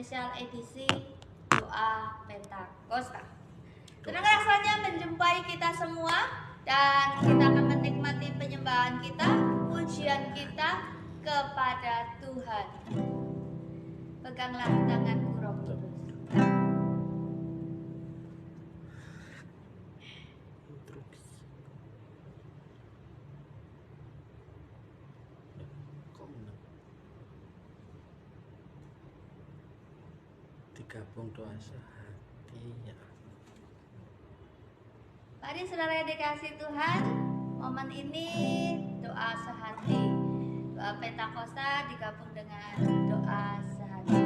spesial edisi doa Pentakosta. Senang rasanya menjumpai kita semua dan kita akan menikmati penyembahan kita, pujian kita kepada Tuhan. Peganglah tanganku Roh Kudus. Digabung doa sehati ya. Mari saudara yang dikasihi Tuhan, momen ini doa sehati. Doa Pentakosta digabung dengan doa sehati.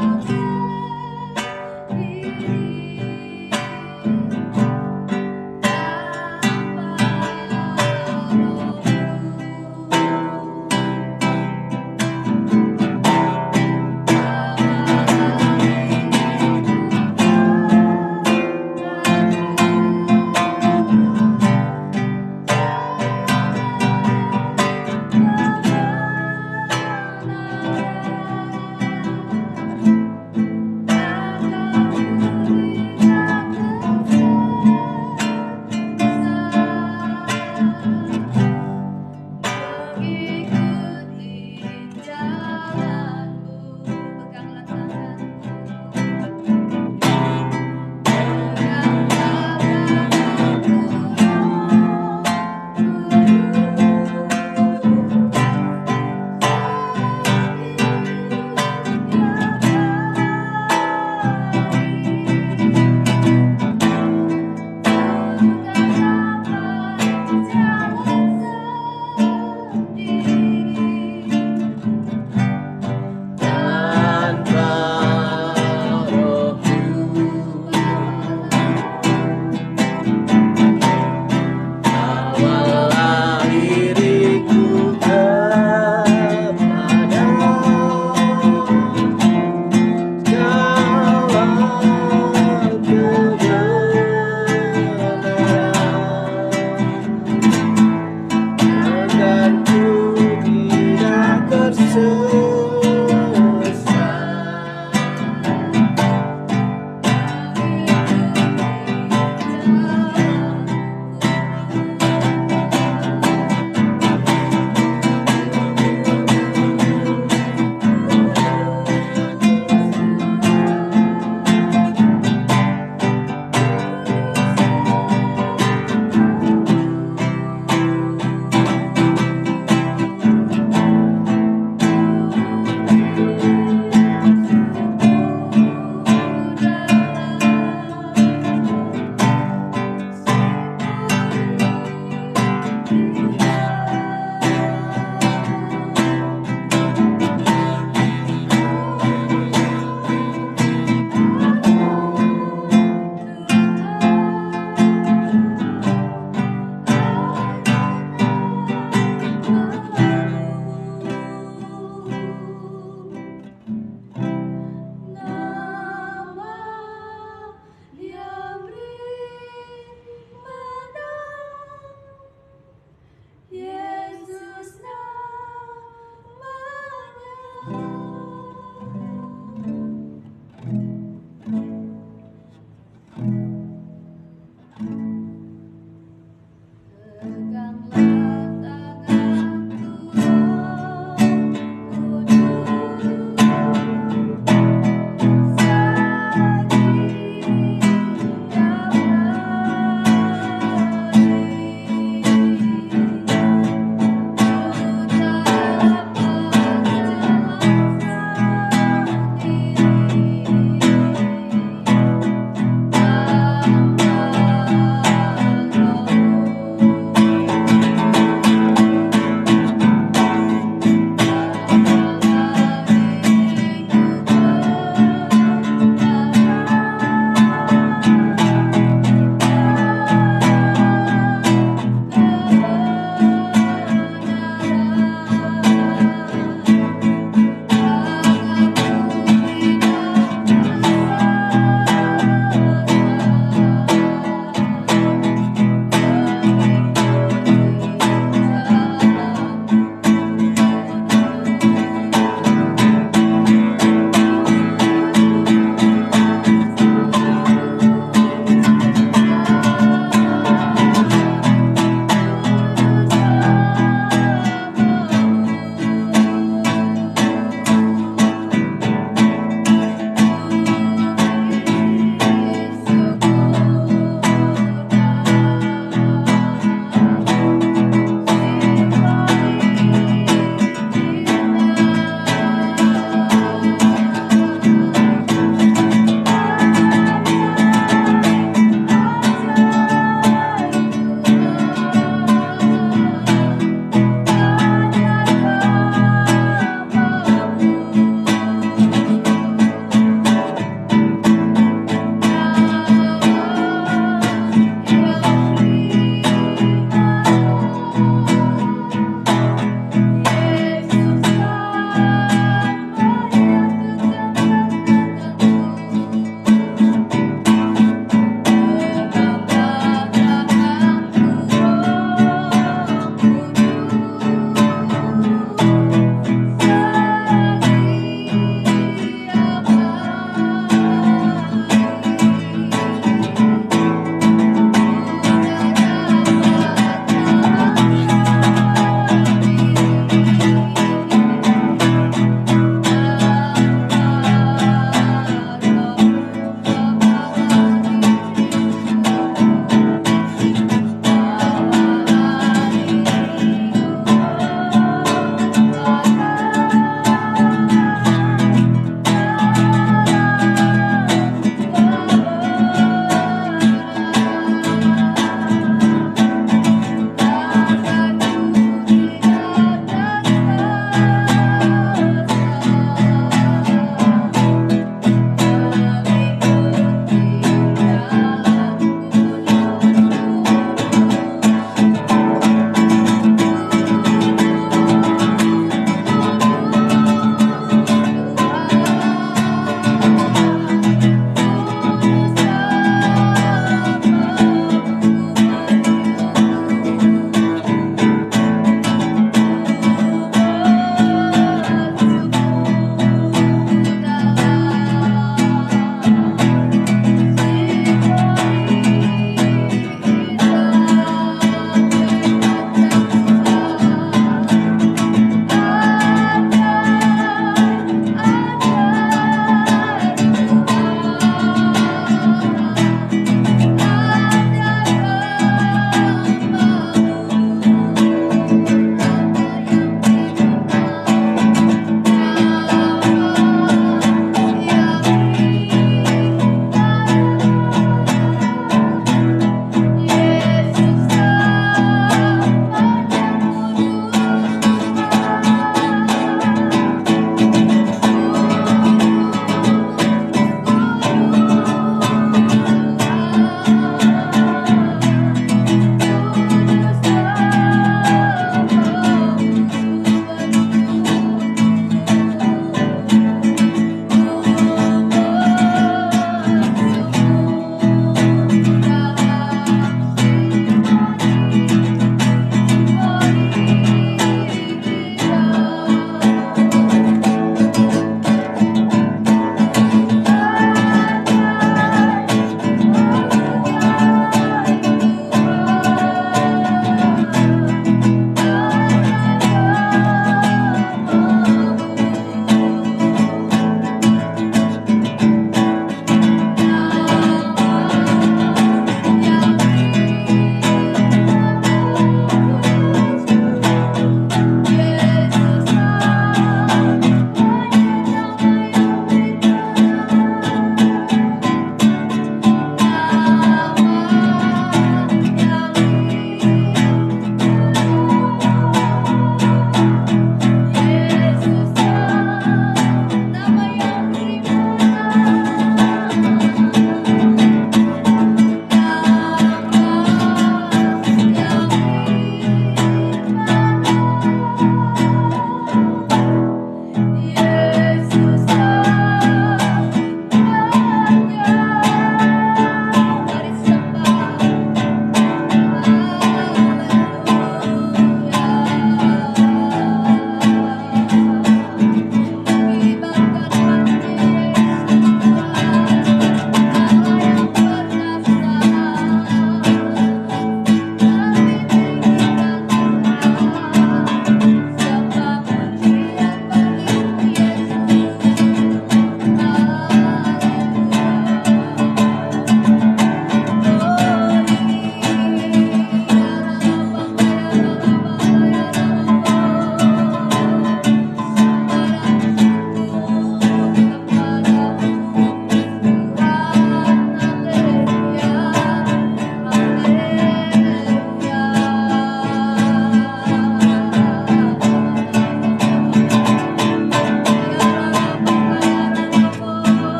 Thank you.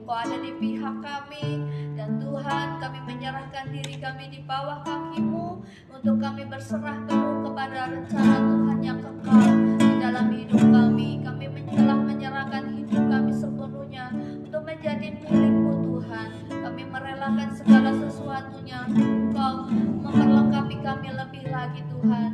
Engkau ada di pihak kami. Dan Tuhan, kami menyerahkan diri kami di bawah kaki-Mu untuk kami berserah penuh kepada rencana Tuhan yang kekal di dalam hidup kami. Kami telah menyerahkan hidup kami sepenuhnya untuk menjadi milik-Mu Tuhan. Kami merelakan segala sesuatunya. Engkau memperlengkapi kami lebih lagi Tuhan.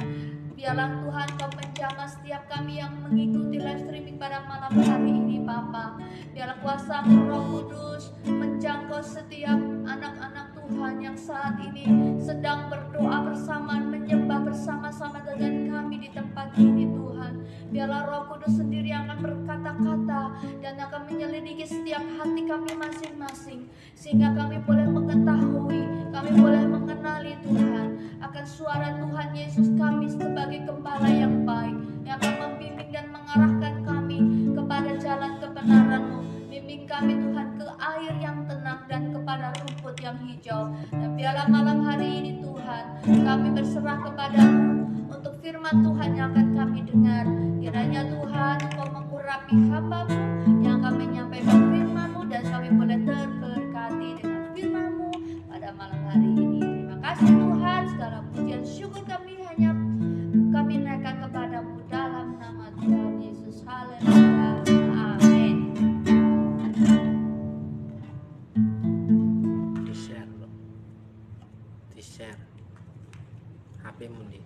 Biarlah Tuhan Kau menjamah setiap kami yang mengikuti live streaming pada malam hari ini Bapa. Biarlah kuasa-Mu Roh Kudus menjangkau setiap anak-anak Tuhan yang saat ini sedang berdoa bersama, menyembah bersama-sama dengan kami di tempat ini Tuhan. Biarlah Roh Kudus sendiri yang akan berkata-kata dan akan menyelidiki setiap hati kami masing-masing, sehingga kami boleh mengetahui, kami boleh mengenali Tuhan akan suara Tuhan Yesus kami sebagai gembala yang baik, yang akan membimbing dan mengarahkan kami kepada jalan kebenaran-Mu. Bimbing kami Tuhan ke air yang tenang dan kepada rumput yang hijau. Dan biarlah malam hari ini Tuhan, kami berserah kepada-Mu untuk firman Tuhan yang akan kami dengar. Kiranya Tuhan Engkau mengurapi hamba-Mu yang akan menyampaikan firman-Mu, dan kami boleh terberkati dengan firman-Mu pada malam hari ini. Terima kasih Tuhan, segala pujian syukur kami hanya kami naikkan kepada-Mu dalam nama Tuhan Yesus. Haleluya. Amin. Di-share loh. Di-share. HP-mu nih.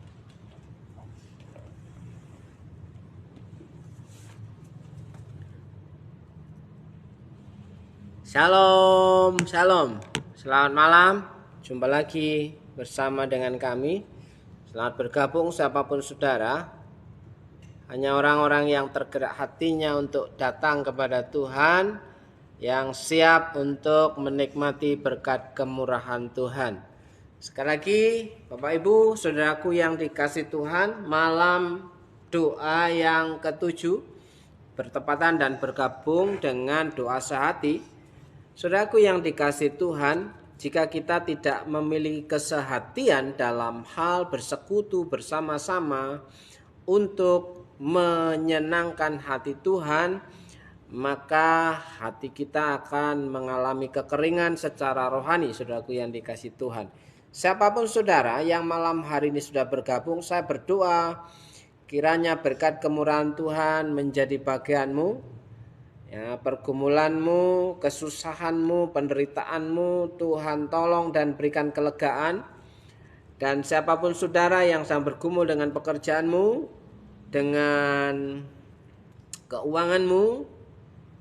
Shalom, shalom. Selamat malam. Jumpa lagi bersama dengan kami. Selamat bergabung siapapun saudara. Hanya orang-orang yang tergerak hatinya untuk datang kepada Tuhan, yang siap untuk menikmati berkat kemurahan Tuhan. Sekali lagi, Bapak Ibu, saudaraku yang dikasih Tuhan, malam doa yang ke-7 bertepatan dan bergabung dengan doa sehati. Saudaraku yang dikasih Tuhan, jika kita tidak memiliki kesehatian dalam hal bersekutu bersama-sama untuk menyenangkan hati Tuhan, maka hati kita akan mengalami kekeringan secara rohani, saudaraku yang dikasih Tuhan. Siapapun saudara yang malam hari ini sudah bergabung, saya berdoa kiranya berkat kemurahan Tuhan menjadi bagianmu. Ya, pergumulanmu, kesusahanmu, penderitaanmu, Tuhan tolong dan berikan kelegaan. Dan siapapun saudara yang sedang bergumul dengan pekerjaanmu, dengan keuanganmu,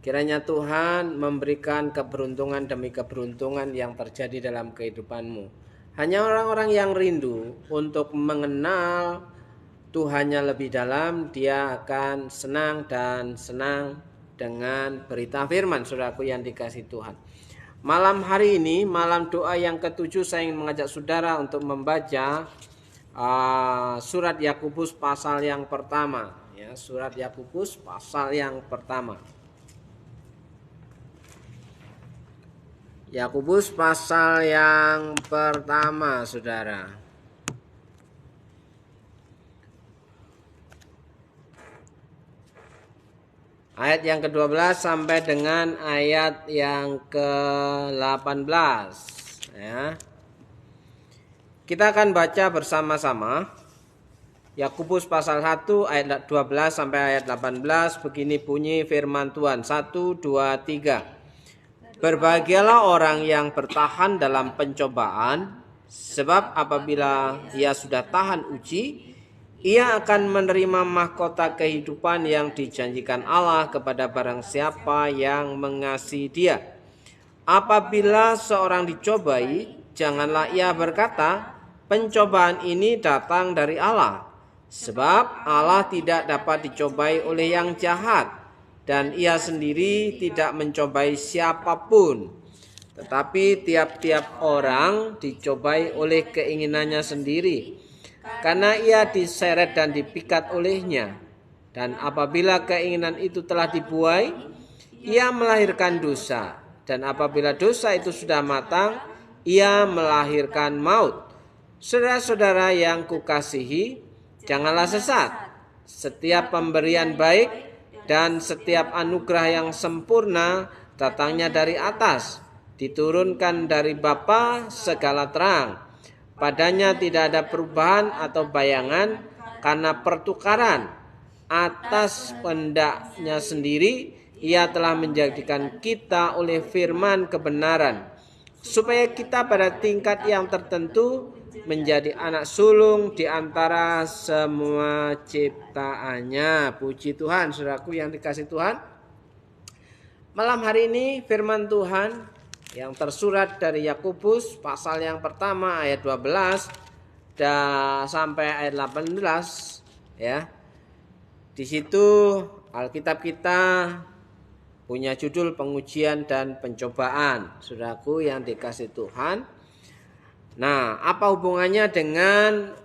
kiranya Tuhan memberikan keberuntungan demi keberuntungan yang terjadi dalam kehidupanmu. Hanya orang-orang yang rindu untuk mengenal Tuhannya lebih dalam, dia akan senang dan senang dengan berita firman, saudaraku yang dikasih Tuhan. Malam hari ini, malam doa yang ke-7, saya ingin mengajak saudara untuk membaca surat Yakobus pasal yang pertama. Ya, surat Yakobus pasal yang pertama. Yakobus pasal yang pertama, saudara. Ayat yang ke-12 sampai dengan ayat yang ke-18. Ya. Kita akan baca bersama-sama. Yakobus pasal 1 ayat 12 sampai ayat 18. Begini bunyi firman Tuhan. 1, 2, 3. Berbahagialah orang yang bertahan dalam pencobaan, sebab apabila ia sudah tahan uji, ia akan menerima mahkota kehidupan yang dijanjikan Allah kepada barang siapa yang mengasihi Dia. Apabila seorang dicobai, janganlah ia berkata, pencobaan ini datang dari Allah. Sebab Allah tidak dapat dicobai oleh yang jahat, dan ia sendiri tidak mencobai siapapun. Tetapi tiap-tiap orang dicobai oleh keinginannya sendiri, karena ia diseret dan dipikat olehnya. Dan apabila keinginan itu telah dibuai, ia melahirkan dosa. Dan apabila dosa itu sudah matang, ia melahirkan maut. Saudara-saudara yang kukasihi, janganlah sesat. Setiap pemberian baik dan setiap anugerah yang sempurna datangnya dari atas, diturunkan dari Bapa segala terang. Padanya tidak ada perubahan atau bayangan karena pertukaran atas kehendaknya sendiri. Ia telah menjadikan kita oleh firman kebenaran, supaya kita pada tingkat yang tertentu menjadi anak sulung di antara semua ciptaannya. Puji Tuhan, saudaraku yang dikasih Tuhan. Malam hari ini firman Tuhan yang tersurat dari Yakobus pasal yang pertama ayat 12 sampai ayat 18 ya. Di situ Alkitab kita punya judul pengujian dan pencobaan. Saudaraku yang dikasih Tuhan. Nah, apa hubungannya dengan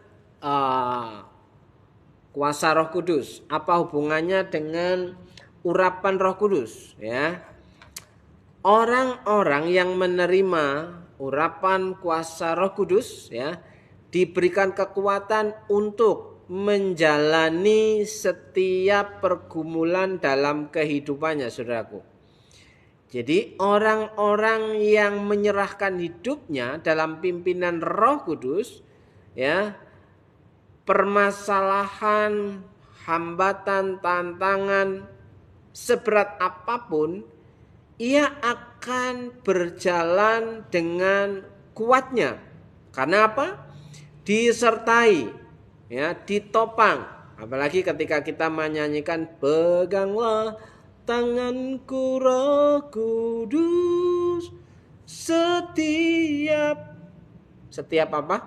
kuasa Roh Kudus? Apa hubungannya dengan urapan Roh Kudus? Ya, orang-orang yang menerima urapan kuasa Roh Kudus, ya, diberikan kekuatan untuk menjalani setiap pergumulan dalam kehidupannya, saudaraku. Jadi orang-orang yang menyerahkan hidupnya dalam pimpinan Roh Kudus, ya, permasalahan, hambatan, tantangan seberat apapun, ia akan berjalan dengan kuatnya. Karena apa? Disertai, ya, ditopang. Apalagi ketika kita menyanyikan peganglah tanganku Roh Kudus setiap apa?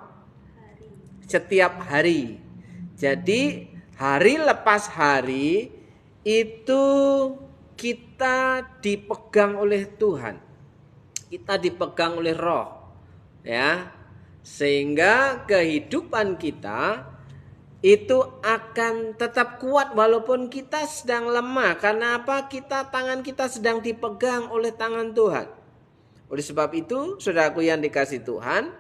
Setiap hari. Jadi hari lepas hari itu kita dipegang oleh Tuhan. Kita dipegang oleh Roh, ya. Sehingga kehidupan kita itu akan tetap kuat walaupun kita sedang lemah. Karena apa? Tangan kita sedang dipegang oleh tangan Tuhan. Oleh sebab itu, saudaraku yang dikasih Tuhan,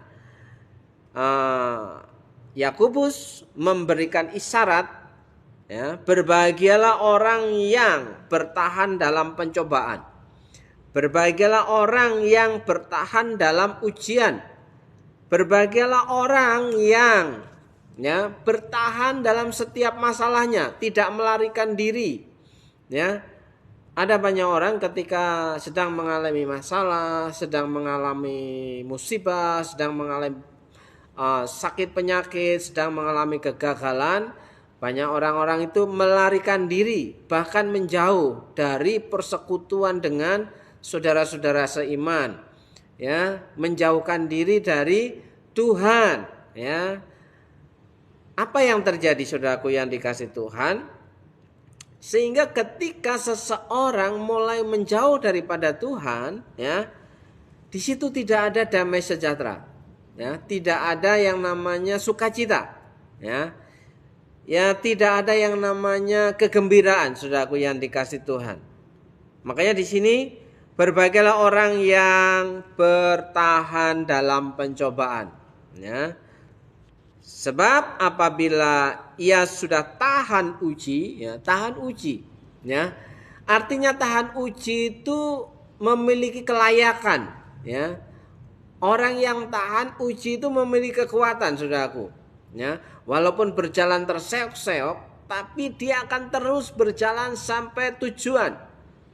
Yakobus memberikan isyarat, ya, berbahagialah orang yang bertahan dalam pencobaan. Berbahagialah orang yang bertahan dalam ujian. Berbahagialah orang yang, ya, bertahan dalam setiap masalahnya, tidak melarikan diri. Ya, ada banyak orang ketika sedang mengalami masalah, sedang mengalami musibah, sedang mengalami sakit penyakit, sedang mengalami kegagalan, banyak orang-orang itu melarikan diri, bahkan menjauh dari persekutuan dengan saudara-saudara seiman. Ya, menjauhkan diri dari Tuhan, ya. Apa yang terjadi, saudaraku yang dikasih Tuhan? Sehingga ketika seseorang mulai menjauh daripada Tuhan, ya, di situ tidak ada damai sejahtera, ya, tidak ada yang namanya sukacita, ya. Ya, tidak ada yang namanya kegembiraan, saudaraku yang dikasih Tuhan. Makanya di sini berbahagialah orang yang bertahan dalam pencobaan, ya. Sebab apabila ia sudah tahan uji, ya, tahan uji, ya. Artinya tahan uji itu memiliki kelayakan, ya. Orang yang tahan uji itu memiliki kekuatan, saudaraku, ya. Walaupun berjalan terseok-seok, tapi dia akan terus berjalan sampai tujuan,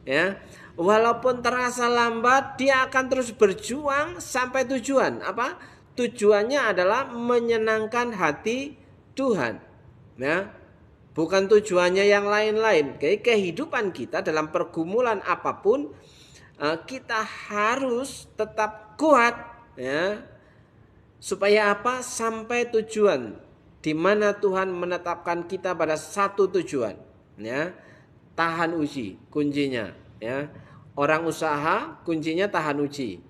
ya. Walaupun terasa lambat, dia akan terus berjuang sampai tujuan. Apa? Tujuannya adalah menyenangkan hati Tuhan, ya. Bukan tujuannya yang lain-lain. Kehidupan kita dalam pergumulan apapun, kita harus tetap kuat, ya. Supaya apa? Sampai tujuan di mana Tuhan menetapkan kita pada satu tujuan, ya. Tahan uji kuncinya, ya. Orang usaha kuncinya tahan uji.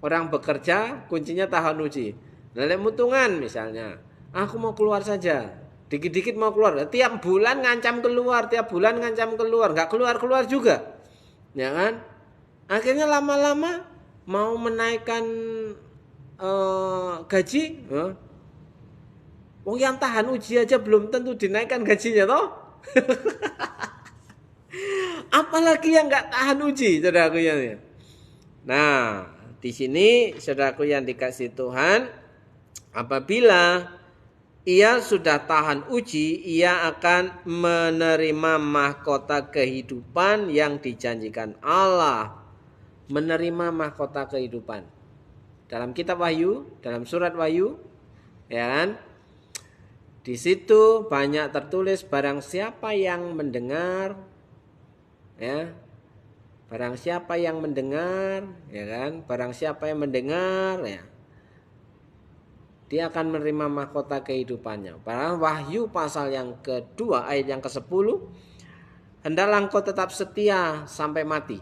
Orang bekerja kuncinya tahan uji. Lelek mutungan misalnya, aku mau keluar saja, dikit-dikit mau keluar, tiap bulan ngancam keluar, tiap bulan ngancam keluar, nggak keluar-keluar juga, ya kan? Akhirnya lama-lama mau menaikkan gaji, ya. Wong yang tahan uji aja belum tentu dinaikkan gajinya toh. Apalagi yang nggak tahan uji, saudaraku ya. Nah, di sini saudaraku yang dikasih Tuhan, apabila ia sudah tahan uji, ia akan menerima mahkota kehidupan yang dijanjikan Allah. Menerima mahkota kehidupan. Dalam kitab Wahyu, dalam surat Wahyu, ya kan? Di situ banyak tertulis barang siapa yang mendengar, ya. Barang siapa yang mendengar, ya kan? Barang siapa yang mendengar, ya, dia akan menerima mahkota kehidupannya. Pada Wahyu pasal yang kedua ayat yang ke-10, hendaklah engkau tetap setia sampai mati,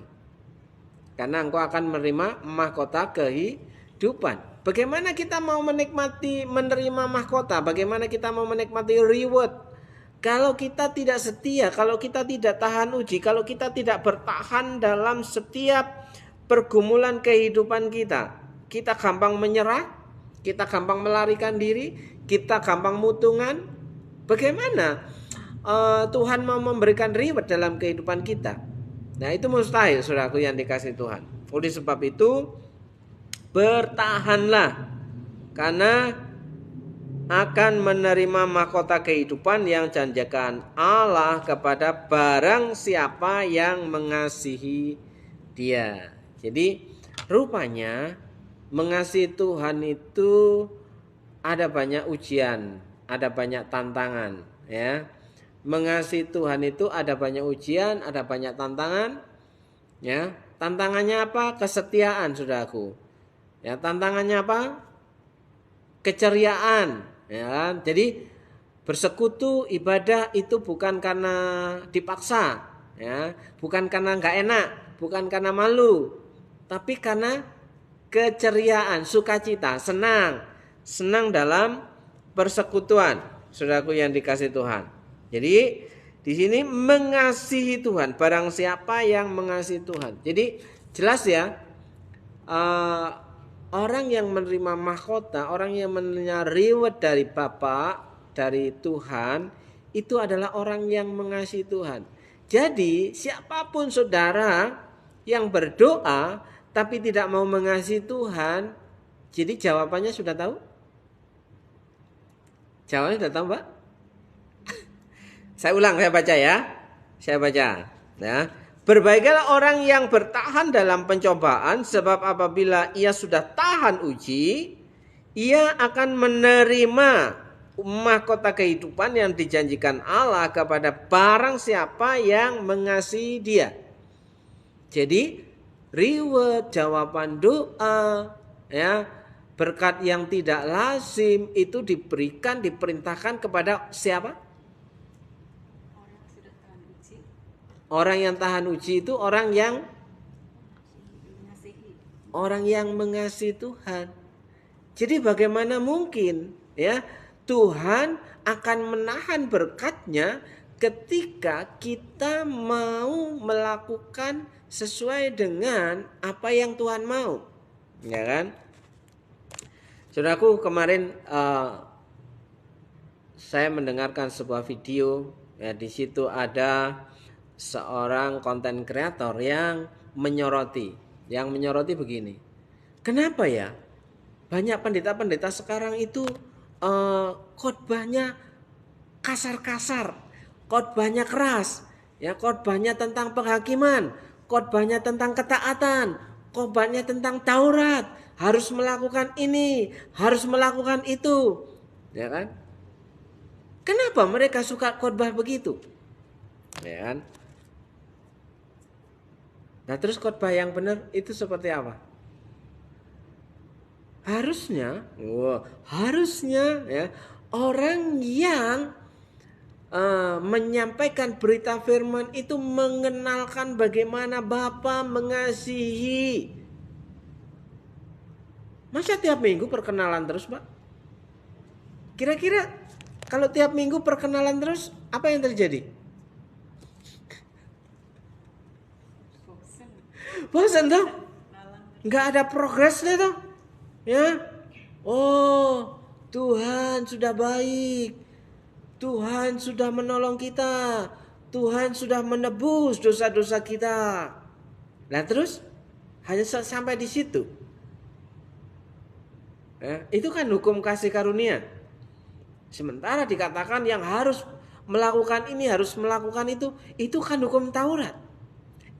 karena engkau akan menerima mahkota kehidupan. Bagaimana kita mau menerima mahkota? Bagaimana kita mau menikmati reward? Kalau kita tidak setia, kalau kita tidak tahan uji, kalau kita tidak bertahan dalam setiap pergumulan kehidupan kita, kita gampang menyerah, kita gampang melarikan diri, kita gampang mutungan. Bagaimana Tuhan mau memberikan reward dalam kehidupan kita? Nah, itu mustahil, saudaraku yang dikasih Tuhan. Oleh sebab itu, bertahanlah, karena akan menerima mahkota kehidupan yang janjikan Allah kepada barang siapa yang mengasihi Dia. Jadi rupanya mengasihi Tuhan itu ada banyak ujian, ada banyak tantangan, ya. Mengasihi Tuhan itu ada banyak ujian, ada banyak tantangan, ya. Tantangannya apa? Kesetiaan, saudaraku. Ya, tantangannya apa? Keceriaan, ya kan? Jadi bersekutu ibadah itu bukan karena dipaksa, ya, bukan karena nggak enak, bukan karena malu, tapi karena keceriaan, sukacita, senang dalam persekutuan, saudaraku yang dikasih Tuhan. Jadi di sini mengasihi Tuhan, barang siapa yang mengasihi Tuhan. Jadi jelas ya, orang yang menerima mahkota, orang yang menerima reward dari Bapa, dari Tuhan, itu adalah orang yang mengasihi Tuhan. Jadi siapapun saudara yang berdoa tapi tidak mau mengasihi Tuhan, jadi jawabannya sudah tahu? Jawabannya sudah tahu, Mbak? Saya ulang, saya baca ya. Saya baca. Ya. Berbahagialah orang yang bertahan dalam pencobaan, sebab apabila ia sudah tahan uji, ia akan menerima mahkota kehidupan yang dijanjikan Allah kepada barang siapa yang mengasihi Dia. Jadi reward, jawaban doa, ya, berkat yang tidak lazim itu diberikan, diperintahkan kepada siapa? Orang yang tahan uji itu orang yang mengasihi Tuhan. Jadi bagaimana mungkin, ya, Tuhan akan menahan berkatnya ketika kita mau melakukan sesuai dengan apa yang Tuhan mau, ya kan? Saudaraku, kemarin saya mendengarkan sebuah video, ya, di situ ada seorang konten kreator yang menyoroti begini. Kenapa ya banyak pendeta-pendeta sekarang itu khotbahnya kasar-kasar, khotbahnya keras, ya, khotbahnya tentang penghakiman, khotbahnya tentang ketaatan, khotbahnya tentang Taurat, harus melakukan ini, harus melakukan itu, ya kan? Kenapa mereka suka khotbah begitu? Ya kan? Nah, terus khotbah yang benar itu seperti apa? Harusnya ya, orang yang menyampaikan berita firman itu mengenalkan bagaimana Bapa mengasihi. Masa tiap minggu perkenalan terus, Pak? Kira-kira kalau tiap minggu perkenalan terus, apa yang terjadi? Bosan toh? Nggak ada progresnya toh? Ya. Oh, Tuhan sudah baik. Tuhan sudah menolong kita. Tuhan sudah menebus dosa-dosa kita. Nah terus Hanya sampai di situ. Ya, itu kan hukum kasih karunia. Sementara dikatakan yang harus melakukan ini, harus melakukan itu kan hukum Taurat.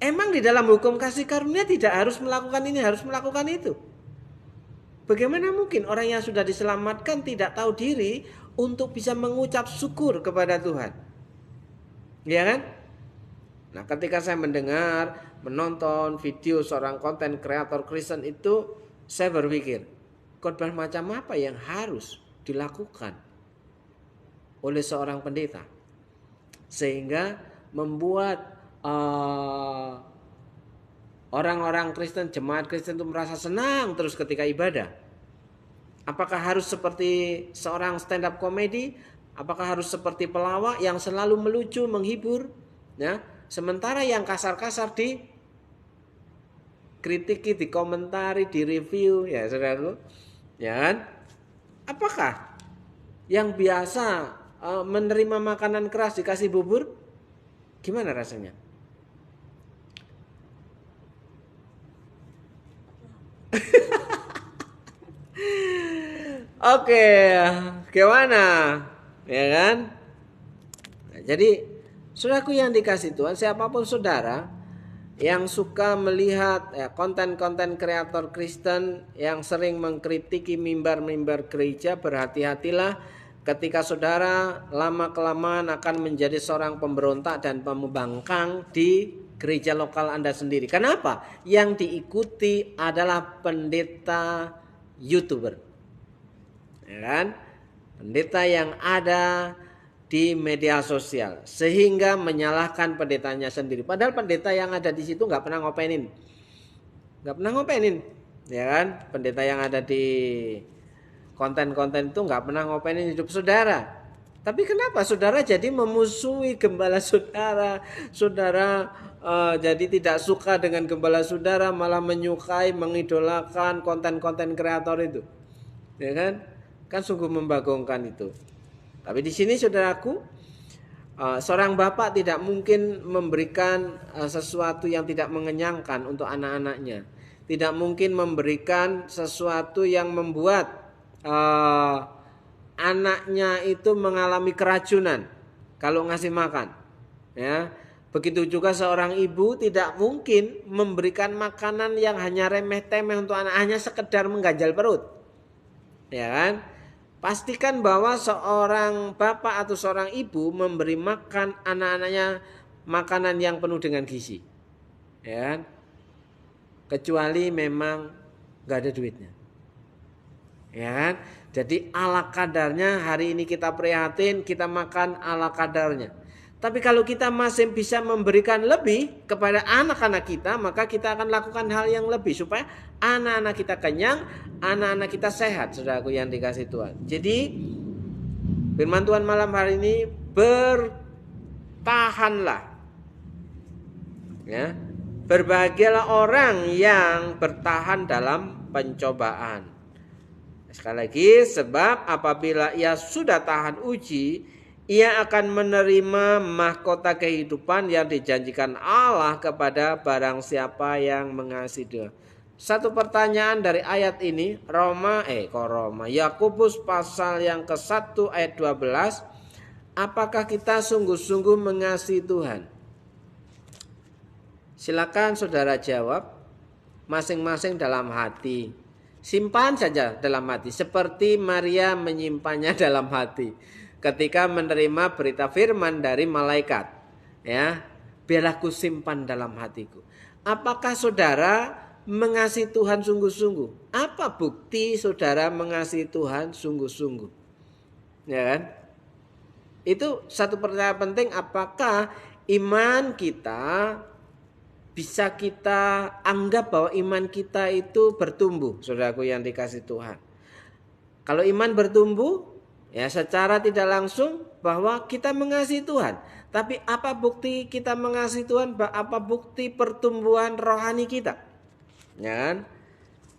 Emang di dalam hukum kasih karunia tidak harus melakukan ini, harus melakukan itu. Bagaimana mungkin orang yang sudah diselamatkan tidak tahu diri untuk bisa mengucap syukur kepada Tuhan? Ya kan? Nah, ketika saya menonton video seorang konten kreator Kristen itu, saya berpikir, khotbah macam apa yang harus dilakukan oleh seorang pendeta sehingga membuat orang-orang Kristen, jemaat Kristen itu merasa senang terus ketika ibadah. Apakah harus seperti seorang stand up komedi? Apakah harus seperti pelawak yang selalu melucu, menghibur? Ya, sementara yang kasar-kasar dikritiki, dikomentari, direview, ya saudara, ya kan? Apakah yang biasa menerima makanan keras dikasih bubur, gimana rasanya? Oke, gimana? Ya kan? Nah, jadi saudaraku yang dikasih Tuhan, siapapun saudara yang suka melihat konten-konten kreator Kristen yang sering mengkritiki mimbar-mimbar gereja, berhati-hatilah ketika saudara lama-kelamaan akan menjadi seorang pemberontak dan pembangkang di gereja lokal Anda sendiri. Kenapa? Yang diikuti adalah pendeta YouTuber. Ya kan? Pendeta yang ada di media sosial sehingga menyalahkan pendetanya sendiri. Padahal pendeta yang ada di situ nggak pernah ngopenin, ya kan? Pendeta yang ada di konten-konten itu nggak pernah ngopenin hidup saudara. Tapi kenapa saudara jadi memusuhi gembala saudara? Saudara jadi tidak suka dengan gembala saudara, malah menyukai, mengidolakan konten-konten kreator itu, ya kan? Kan sungguh membagongkan itu. Tapi di sini saudaraku, seorang bapak tidak mungkin memberikan sesuatu yang tidak mengenyangkan untuk anak-anaknya. Tidak mungkin memberikan sesuatu yang membuat anaknya itu mengalami keracunan kalau ngasih makan. Ya, begitu juga seorang ibu tidak mungkin memberikan makanan yang hanya remeh-temeh untuk anak, hanya sekedar mengganjal perut. Ya kan? Pastikan bahwa seorang bapak atau seorang ibu memberi makan anak-anaknya makanan yang penuh dengan gizi. Ya kan? Kecuali memang gak ada duitnya. Ya kan? Jadi ala kadarnya, hari ini kita prihatin, kita makan ala kadarnya. Tapi kalau kita masih bisa memberikan lebih kepada anak-anak kita, maka kita akan lakukan hal yang lebih supaya anak-anak kita kenyang, anak-anak kita sehat, saudaraku yang dikasih Tuhan. Jadi firman Tuhan malam hari ini, bertahanlah. Ya, berbahagialah orang yang bertahan dalam pencobaan. Sekali lagi, sebab apabila ia sudah tahan uji, ia akan menerima mahkota kehidupan yang dijanjikan Allah kepada barang siapa yang mengasihi Dia. Satu pertanyaan dari ayat ini, Yakobus pasal yang ke-1 ayat 12, apakah kita sungguh-sungguh mengasihi Tuhan? Silakan saudara jawab masing-masing dalam hati. Simpan saja dalam hati seperti Maria menyimpannya dalam hati ketika menerima berita firman dari malaikat. Ya, biarlah ku simpan dalam hatiku. Apakah saudara mengasihi Tuhan sungguh-sungguh? Apa bukti saudara mengasihi Tuhan sungguh-sungguh? Ya kan? Itu satu pertanyaan penting, apakah iman kita bisa kita anggap bahwa iman kita itu bertumbuh, saudaraku yang dikasih Tuhan. Kalau iman bertumbuh, ya secara tidak langsung bahwa kita mengasihi Tuhan. Tapi apa bukti kita mengasihi Tuhan? Apa bukti pertumbuhan rohani kita? Ya kan?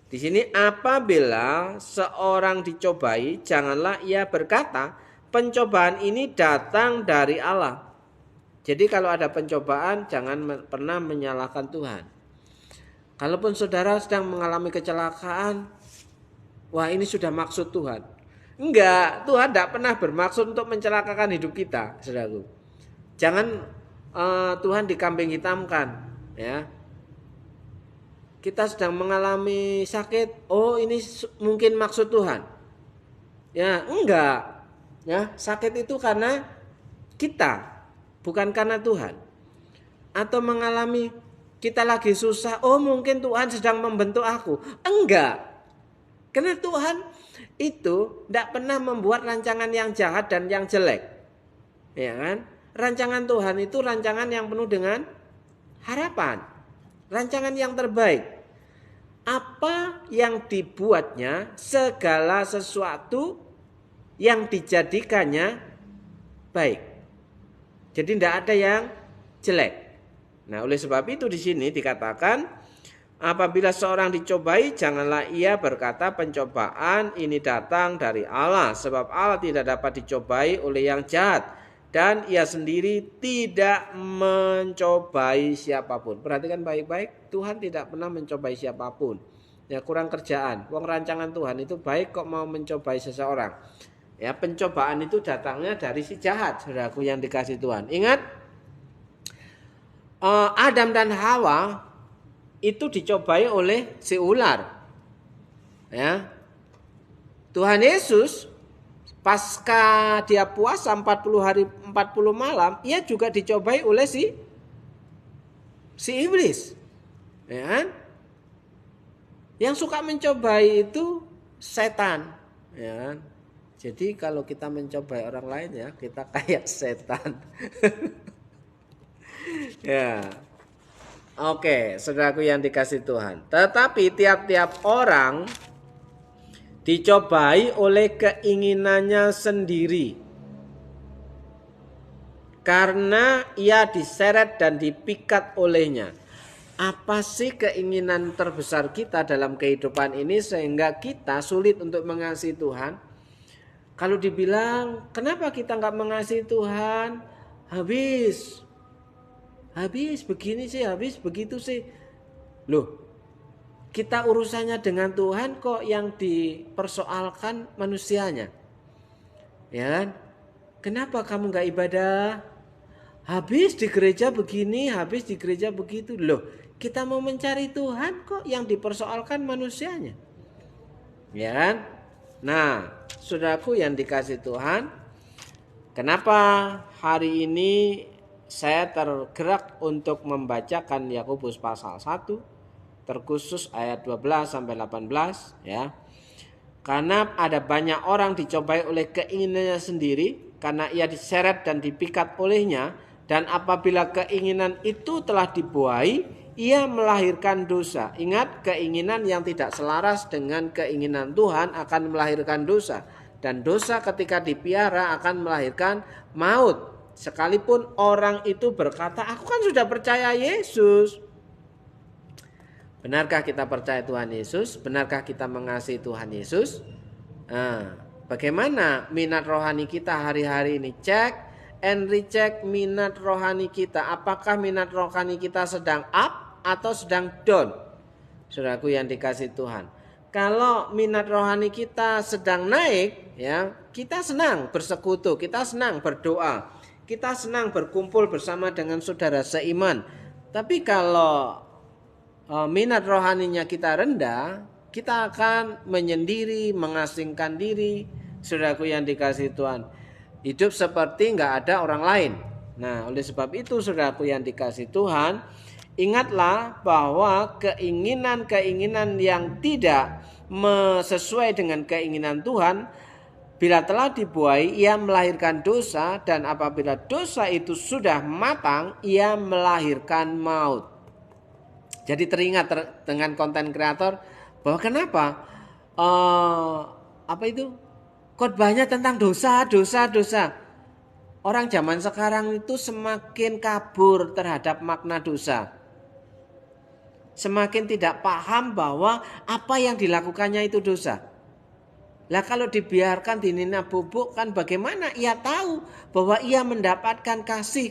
Di sini apabila seorang dicobai, janganlah ia berkata, pencobaan ini datang dari Allah. Jadi kalau ada pencobaan, jangan pernah menyalahkan Tuhan. Kalaupun saudara sedang mengalami kecelakaan, wah ini sudah maksud Tuhan. Enggak, Tuhan tidak pernah bermaksud untuk mencelakakan hidup kita, saudaraku. Jangan Tuhan dikambing hitamkan, ya. Kita sedang mengalami sakit, oh ini mungkin maksud Tuhan. Ya, enggak. Ya, sakit itu karena kita, bukan karena Tuhan. Atau mengalami kita lagi susah, oh mungkin Tuhan sedang membentuk aku. Enggak. Karena Tuhan itu tidak pernah membuat rancangan yang jahat dan yang jelek. Ya kan? Rancangan Tuhan itu rancangan yang penuh dengan harapan. Rancangan yang terbaik. Apa yang dibuatnya, segala sesuatu yang dijadikannya baik. Jadi tidak ada yang jelek. Nah, oleh sebab itu di sini dikatakan, apabila seorang dicobai, janganlah ia berkata pencobaan ini datang dari Allah, sebab Allah tidak dapat dicobai oleh yang jahat, dan ia sendiri tidak mencobai siapapun. Perhatikan baik-baik, Tuhan tidak pernah mencobai siapapun. Ya, kurang kerjaan. Wong rancangan Tuhan itu baik kok mau mencobai seseorang. Ya, pencobaan itu datangnya dari si jahat, saudaraku yang dikasih Tuhan. Ingat, Adam dan Hawa itu dicobai oleh si ular. Ya. Tuhan Yesus pasca dia puasa 40 hari 40 malam, ia juga dicobai oleh si iblis. Ya kan? Yang suka mencobai itu setan, ya kan? Jadi kalau kita mencobai orang lain, ya kita kayak setan. Ya. Oke, saudaraku yang dikasih Tuhan. Tetapi tiap-tiap orang dicobai oleh keinginannya sendiri. Karena ia diseret dan dipikat olehnya. Apa sih keinginan terbesar kita dalam kehidupan ini sehingga kita sulit untuk mengasihi Tuhan? Kalau dibilang, kenapa kita nggak mengasihi Tuhan? Habis begini sih, habis begitu sih. Loh, kita urusannya dengan Tuhan kok yang dipersoalkan manusianya. Ya kan? Kenapa kamu gak ibadah? Habis di gereja begini, habis di gereja begitu. Loh, kita mau mencari Tuhan kok yang dipersoalkan manusianya. Ya kan? Nah, saudaraku yang dikasih Tuhan, kenapa hari ini saya tergerak untuk membacakan Yakobus pasal 1 terkhusus ayat 12 sampai 18 ya. Karena ada banyak orang dicobai oleh keinginannya sendiri karena ia diseret dan dipikat olehnya, dan apabila keinginan itu telah dibuai, ia melahirkan dosa. Ingat, keinginan yang tidak selaras dengan keinginan Tuhan akan melahirkan dosa, dan dosa ketika dipiara akan melahirkan maut. Sekalipun orang itu berkata, aku kan sudah percaya Yesus. Benarkah kita percaya Tuhan Yesus? Benarkah kita mengasihi Tuhan Yesus? Nah, bagaimana minat rohani kita hari-hari ini? Cek and recheck minat rohani kita. Apakah minat rohani kita sedang up atau sedang down? Saudaraku yang dikasih Tuhan. Kalau minat rohani kita sedang naik, ya, kita senang bersekutu, kita senang berdoa. Kita senang berkumpul bersama dengan saudara seiman. Tapi kalau minat rohaninya kita rendah, kita akan menyendiri, mengasingkan diri. Saudaraku yang dikasih Tuhan, hidup seperti nggak ada orang lain. Nah, oleh sebab itu saudaraku yang dikasih Tuhan, ingatlah bahwa keinginan-keinginan yang tidak sesuai dengan keinginan Tuhan, bila telah dibuai, ia melahirkan dosa, dan apabila dosa itu sudah matang, ia melahirkan maut. Jadi teringat dengan konten kreator bahwa kenapa khotbahnya tentang dosa. Orang zaman sekarang itu semakin kabur terhadap makna dosa. Semakin tidak paham bahwa apa yang dilakukannya itu dosa. Lah kalau dibiarkan dinina bubuk, kan bagaimana ia tahu bahwa ia mendapatkan kasih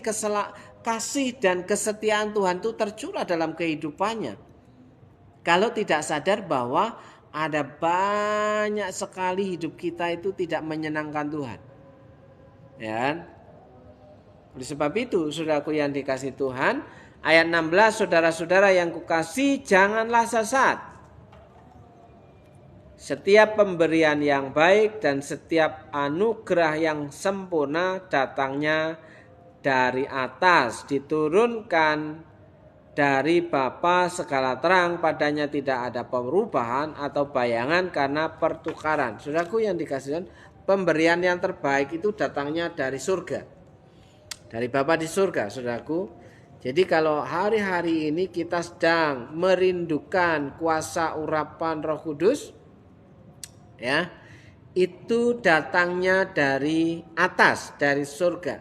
dan kesetiaan Tuhan itu tercurah dalam kehidupannya. Kalau tidak sadar bahwa ada banyak sekali hidup kita itu tidak menyenangkan Tuhan. Ya. Oleh sebab itu, saudaraku yang dikasihi Tuhan, ayat 16, saudara-saudara yang kukasihi, janganlah sesat. Setiap pemberian yang baik dan setiap anugerah yang sempurna datangnya dari atas, diturunkan dari Bapa segala terang, padanya tidak ada perubahan atau bayangan karena pertukaran. Saudaraku yang dikasihi Tuhan, pemberian yang terbaik itu datangnya dari surga. Dari Bapa di surga, saudaraku. Jadi kalau hari-hari ini kita sedang merindukan kuasa urapan Roh Kudus, ya, itu datangnya dari atas, dari surga.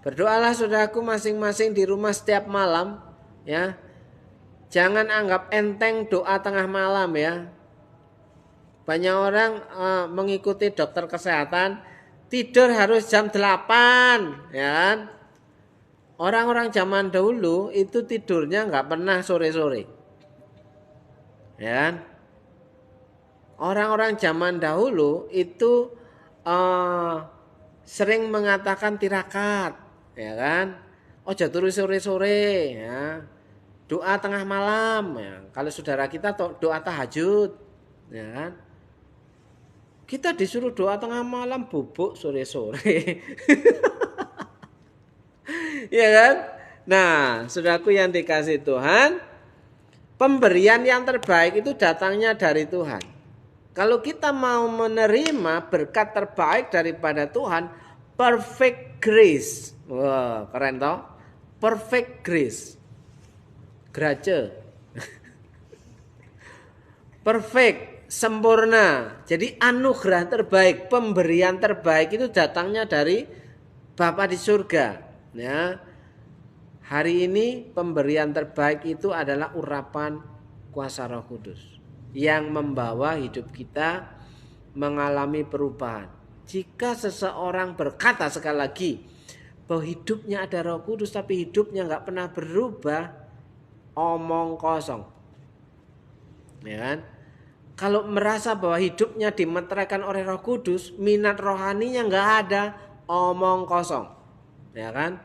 Berdoalah saudaraku masing-masing di rumah setiap malam, ya. Jangan anggap enteng doa tengah malam, ya. Banyak orang mengikuti dokter kesehatan tidur harus jam 8, ya kan? Orang-orang zaman dahulu itu tidurnya nggak pernah sore-sore, ya kan? Orang-orang zaman dahulu itu sering mengatakan tirakat, ya kan? Ojo turu sore-sore, ya. Doa tengah malam, ya. Kalau saudara kita doa tahajud, ya kan? Kita disuruh doa tengah malam, bubuk sore-sore. Ya kan? Nah, saudaraku yang dikasihi Tuhan, pemberian yang terbaik itu datangnya dari Tuhan. Kalau kita mau menerima berkat terbaik daripada Tuhan, perfect grace. Wah, keren toh? Perfect grace. Grace. Perfect, sempurna. Jadi anugerah terbaik, pemberian terbaik itu datangnya dari Bapa di surga. Ya. Hari ini pemberian terbaik itu adalah urapan kuasa Roh Kudus yang membawa hidup kita mengalami perubahan. Jika seseorang berkata sekali lagi bahwa hidupnya ada Roh Kudus tapi hidupnya nggak pernah berubah, omong kosong. Ya kan? Kalau merasa bahwa hidupnya dimeteraikan oleh Roh Kudus, minat rohaninya nggak ada, omong kosong. Ya kan?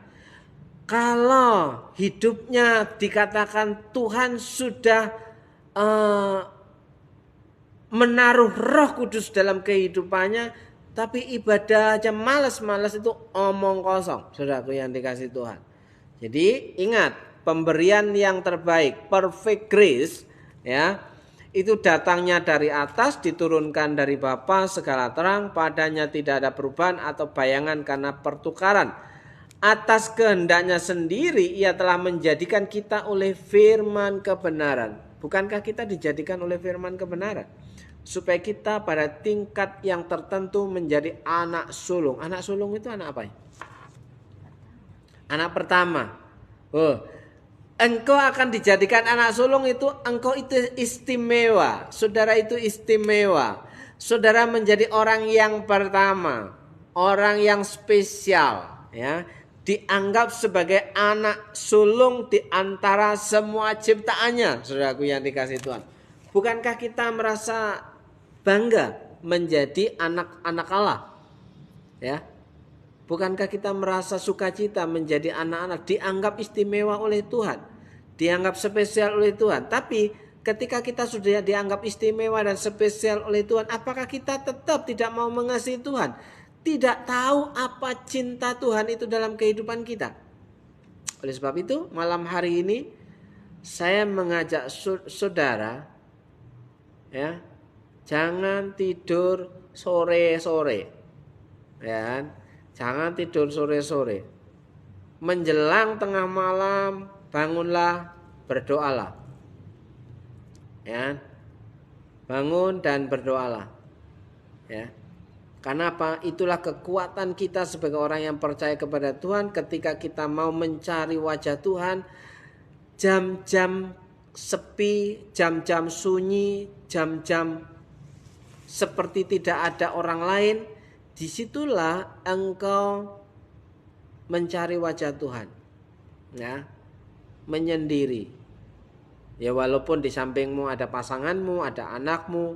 Kalau hidupnya dikatakan Tuhan sudah menaruh Roh Kudus dalam kehidupannya, tapi ibadah aja malas-malas, itu omong kosong, saudaraku yang dikasihi Tuhan. Jadi ingat, pemberian yang terbaik, perfect grace, ya, itu datangnya dari atas, diturunkan dari Bapa segala terang, padanya tidak ada perubahan atau bayangan karena pertukaran. Atas kehendaknya sendiri ia telah menjadikan kita oleh firman kebenaran. Bukankah kita dijadikan oleh firman kebenaran? Supaya kita pada tingkat yang tertentu menjadi anak sulung. Anak sulung itu anak apa ya? Anak pertama. Engkau akan dijadikan anak sulung itu, engkau itu istimewa. Saudara itu istimewa. Saudara menjadi orang yang pertama. Orang yang spesial, ya. Dianggap sebagai anak sulung di antara semua ciptaannya, saudaraku yang dikasihi Tuhan. Bukankah kita merasa bangga menjadi anak-anak Allah? Ya. Bukankah kita merasa sukacita menjadi anak-anak, dianggap istimewa oleh Tuhan, dianggap spesial oleh Tuhan? Tapi ketika kita sudah dianggap istimewa dan spesial oleh Tuhan, apakah kita tetap tidak mau mengasihi Tuhan? Tidak tahu apa cinta Tuhan itu dalam kehidupan kita. Oleh sebab itu, malam hari ini saya mengajak saudara, ya, jangan tidur sore-sore, ya, jangan tidur sore-sore. Menjelang tengah malam bangunlah, berdoalah, ya, bangun dan berdoalah, ya. Karena apa? Itulah kekuatan kita sebagai orang yang percaya kepada Tuhan. Ketika kita mau mencari wajah Tuhan, jam-jam sepi, jam-jam sunyi, jam-jam seperti tidak ada orang lain, disitulah engkau mencari wajah Tuhan, ya, menyendiri, Ya walaupun di sampingmu ada pasanganmu, ada anakmu,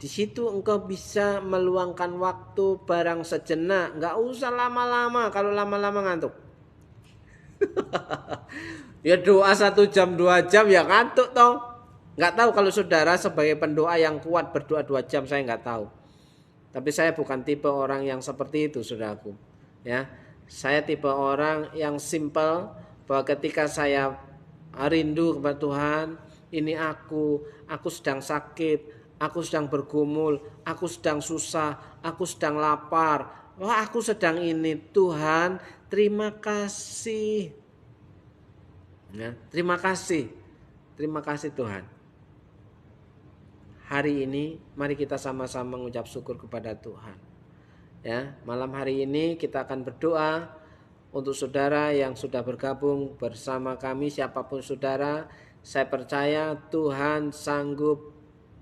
di situ engkau bisa meluangkan waktu barang sejenak. Nggak usah lama-lama, kalau lama-lama ngantuk. Ya doa 1 jam 2 jam ya ngantuk toh. Nggak tahu kalau saudara sebagai pendoa yang kuat berdoa 2 jam, saya nggak tahu. Tapi saya bukan tipe orang yang seperti itu, saudaraku. Ya, saya tipe orang yang simple, bahwa ketika saya rindu kepada Tuhan, ini aku sedang sakit, aku sedang bergumul, aku sedang susah, aku sedang lapar, wah aku sedang ini, Tuhan terima kasih. Ya, terima kasih Tuhan. Hari ini mari kita sama-sama mengucap syukur kepada Tuhan. Ya, malam hari ini kita akan berdoa untuk saudara yang sudah bergabung bersama kami, siapapun saudara. Saya percaya Tuhan sanggup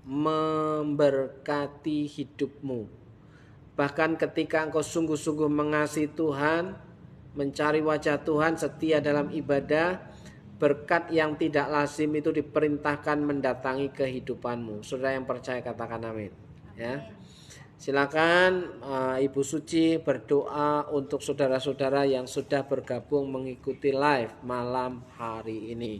memberkati hidupmu. Bahkan ketika engkau sungguh-sungguh mengasihi Tuhan, mencari wajah Tuhan, setia dalam ibadah, berkat yang tidak lazim itu diperintahkan mendatangi kehidupanmu. Saudara yang percaya katakan amin. Ya. Silakan Ibu Suci berdoa untuk saudara-saudara yang sudah bergabung mengikuti live malam hari ini.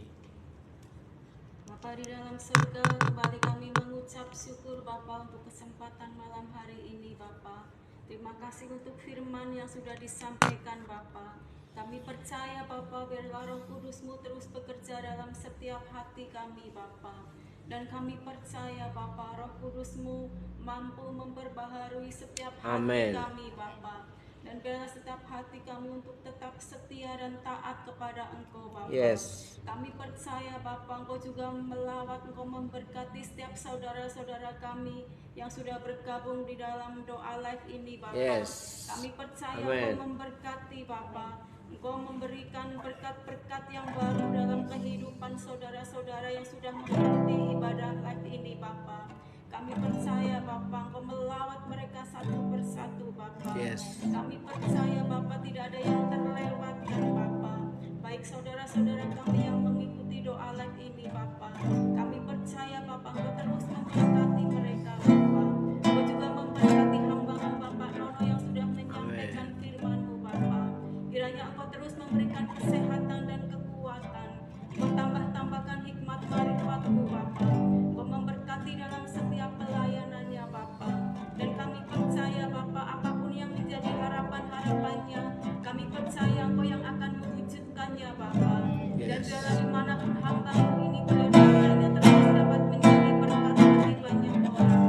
Bapa di dalam surga, kembali kami mengucap syukur Bapa untuk kesempatan malam hari ini Bapa. Terima kasih untuk firman yang sudah disampaikan Bapa. Kami percaya Bapa, biarlah Roh Kudus-Mu terus bekerja dalam setiap hati kami Bapa. Dan kami percaya Bapa, Roh Kudus-Mu mampu memperbaharui setiap hati kami Bapa. Dan biarlah setiap hati kami untuk tetap setia dan taat kepada Engkau Bapa. Yes. Kami percaya Bapa, Engkau juga melawat, Engkau memberkati setiap saudara-saudara kami yang sudah bergabung di dalam doa live ini Bapa. Yes. Kami percaya Amen. Engkau memberkati Bapa. Engkau memberikan berkat-berkat yang baru dalam kehidupan saudara-saudara yang sudah mengikuti ibadah live ini Bapa. Kami percaya Bapa, Engkau melawat mereka satu persatu Bapa. Yes. Kami percaya Bapa tidak ada yang terlewatkan Bapa. Baik saudara-saudara kami yang mengikuti doa live ini Bapa. Kami percaya Bapa, Engkau terus memberkati mereka Bapa. Engkau juga memberkati hamba-hamba Pak Nono yang sudah menyampaikan firman-Mu Bapa. Kiranya Engkau terus memberikan kesehatan dan kekuatan. Engkau tambah-tambahkan hikmat marifat-Mu Bapa. Engkau memberkati dalam setiap pelayanannya Bapa. Dan kami percaya Bapa, apapun yang menjadi harapan-harapannya, kami percaya Engkau yang akan mewujudkannya Bapa. Dan biarlah dimanapun hamba-Mu ini berada, kiranya terus dapat menjadi berkat bagi banyak orang.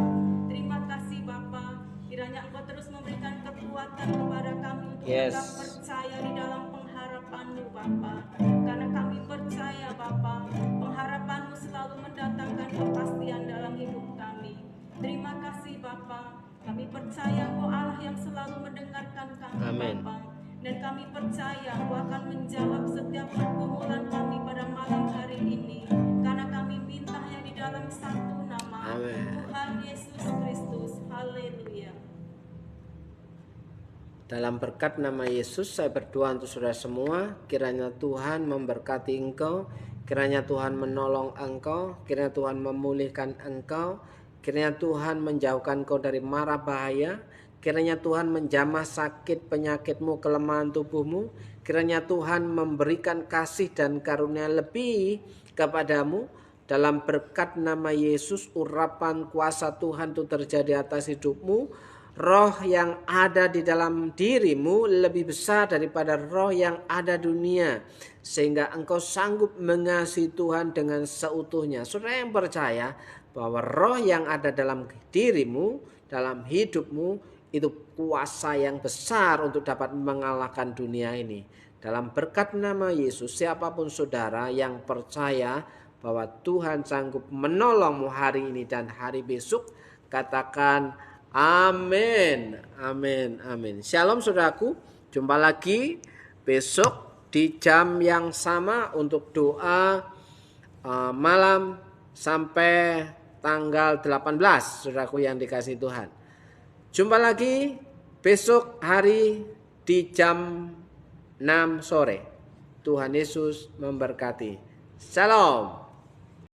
Terima kasih Bapa. Kiranya Engkau terus memberikan kekuatan kepada kami untuk tetap percaya di dalam pengharapan-Mu Bapa. Karena kami percaya Bapa, pengharapan-Mu selalu mendatangkan kepastian dalam hidup kami. Terima kasih Bapa. Kami percaya Engkau Allah yang selalu mendengarkan kami Amen. Bapa. Dan kami percaya Engkau akan menjawab setiap pergumulan kami pada malam hari ini. Karena kami mintanya di dalam satu nama, Amen. Tuhan Yesus Kristus. Haleluya. Dalam berkat nama Yesus saya berdoa untuk saudara semua. Kiranya Tuhan memberkati engkau, kiranya Tuhan menolong engkau, kiranya Tuhan memulihkan engkau, kiranya Tuhan menjauhkan engkau dari mara bahaya, kiranya Tuhan menjamah sakit penyakitmu, kelemahan tubuhmu, kiranya Tuhan memberikan kasih dan karunia lebih kepadamu. Dalam berkat nama Yesus, urapan kuasa Tuhan itu terjadi atas hidupmu. Roh yang ada di dalam dirimu lebih besar daripada roh yang ada dunia, sehingga engkau sanggup mengasihi Tuhan dengan seutuhnya. Saudara yang percaya bahwa roh yang ada dalam dirimu, dalam hidupmu, itu kuasa yang besar untuk dapat mengalahkan dunia ini. Dalam berkat nama Yesus, siapapun saudara yang percaya bahwa Tuhan sanggup menolongmu hari ini dan hari besok, katakan amin, amin, amin. Shalom saudaraku, jumpa lagi besok di jam yang sama untuk doa malam sampai tanggal 18, saudaraku yang dikasihi Tuhan. Jumpa lagi besok hari di jam 6 sore. Tuhan Yesus memberkati. Shalom.